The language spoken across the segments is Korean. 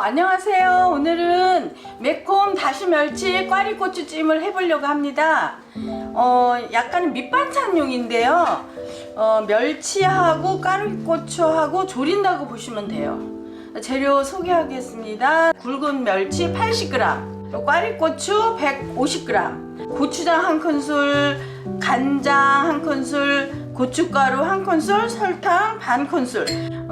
안녕하세요. 오늘은 매콤 다시멸치 꽈리고추찜을 해보려고 합니다. 약간 밑반찬용인데요. 멸치하고 꽈리고추하고 조린다고 보시면 돼요. 재료 소개하겠습니다. 굵은 멸치 80g, 꽈리고추 150g, 고추장 1큰술, 간장 1큰술, 고춧가루 1큰술, 설탕 반 큰술,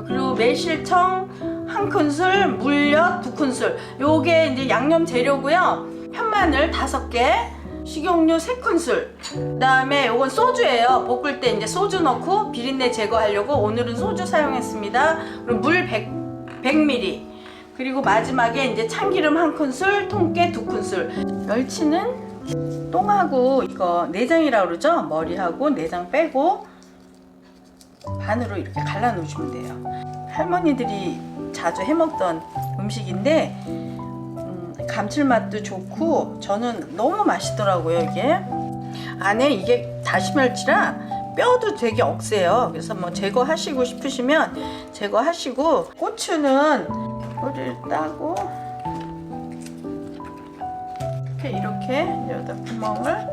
그리고 매실청 1큰술, 물엿 2큰술. 요게 이제 양념 재료고요. 편마늘 5개, 식용유 3큰술. 그다음에 요건 소주예요. 볶을 때 이제 소주 넣고 비린내 제거하려고 오늘은 소주 사용했습니다. 그리고 물 100ml. 그리고 마지막에 이제 참기름 1큰술, 통깨 2큰술. 멸치는 똥하고 이거 내장이라고 그러죠? 머리하고 내장 빼고 반으로 이렇게 갈라 놓으시면 돼요. 할머니들이 자주 해먹던 음식인데 감칠맛도 좋고 저는 너무 맛있더라고요. 이게 안에 이게 다시멸치라 뼈도 되게 억세요. 그래서 뭐 제거하시고 싶으시면 제거하시고, 고추는 뿌리를 따고 이렇게 여기다 구멍을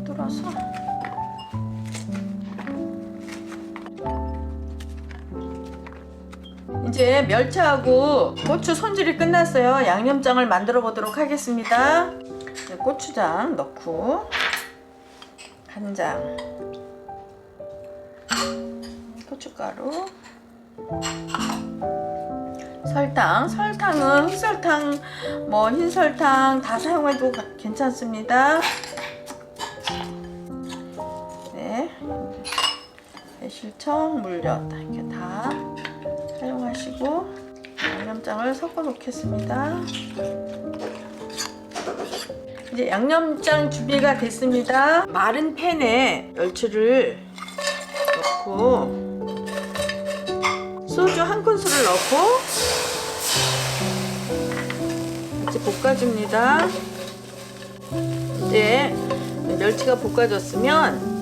뚫어서 이제 멸치하고 고추 손질이 끝났어요. 양념장을 만들어 보도록 하겠습니다. 고추장 넣고 간장, 고춧가루, 설탕은 흑설탕, 뭐 흰설탕 다 사용해도 괜찮습니다. 네, 매실청, 물엿 이렇게 다 사용하시고 양념장을 섞어 놓겠습니다. 이제 양념장 준비가 됐습니다. 마른 팬에 멸치를 넣고 소주 1큰술을 넣고 같이 볶아줍니다. 이제 멸치가 볶아졌으면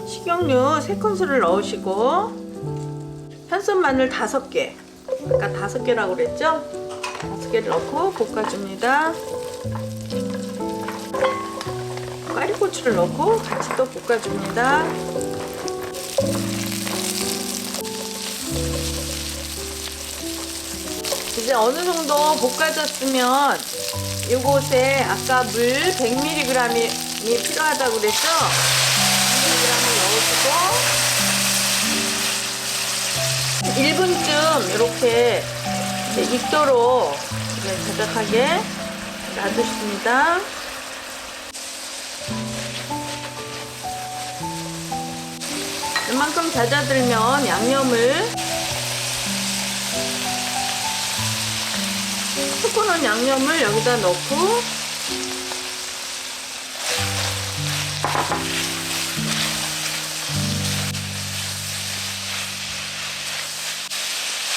식용유 3큰술을 넣으시고 현선 마늘 5개, 아까 5개라고 그랬죠? 5개를 넣고 볶아줍니다. 꽈리고추를 넣고 같이 또 볶아줍니다. 이제 어느 정도 볶아졌으면 이곳에 아까 물 100mg이 필요하다고 그랬죠? 100mg을 넣으시고 1분쯤 이렇게 익도록 자작하게 놔두십니다. 이만큼 잦아들면 양념을 섞어놓은 양념을 여기다 넣고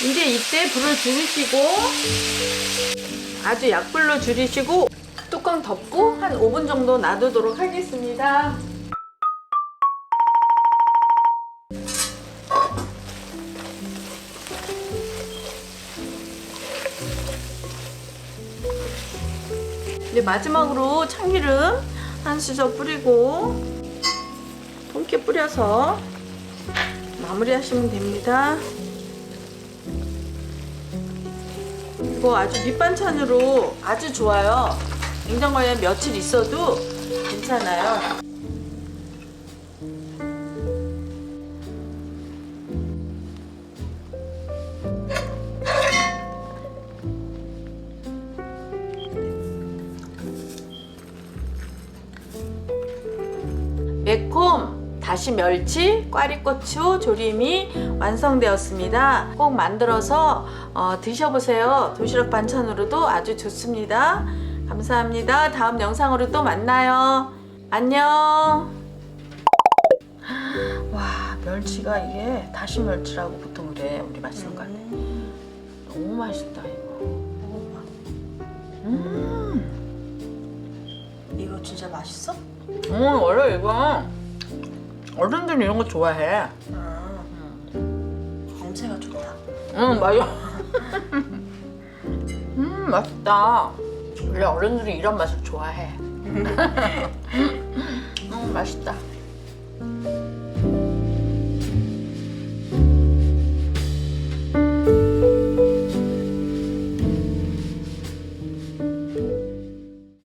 이제 이때 불을 줄이시고 아주 약불로 줄이시고 뚜껑 덮고 한 5분 정도 놔두도록 하겠습니다. 이제 마지막으로 참기름 한 수저 뿌리고 통깨 뿌려서 마무리하시면 됩니다. 이거 아주 밑반찬으로 아주 좋아요. 냉장고에 며칠 있어도 괜찮아요. 매콤 다시멸치 꽈리고추 조림이 완성되었습니다. 꼭 만들어서 드셔보세요. 도시락 반찬으로도 아주 좋습니다. 감사합니다. 다음 영상으로 또 만나요. 안녕. 와, 멸치가 이게 다시멸치라고 보통 그래. 우리 맛있는 거 같아. 너무 맛있다 이거. 이거 진짜 맛있어? 원래 이거 어른들은 이런 거 좋아해. 냄새가 좋다. 맞아. 맛있다. 원래 어른들이 이런 맛을 좋아해. 맛있다.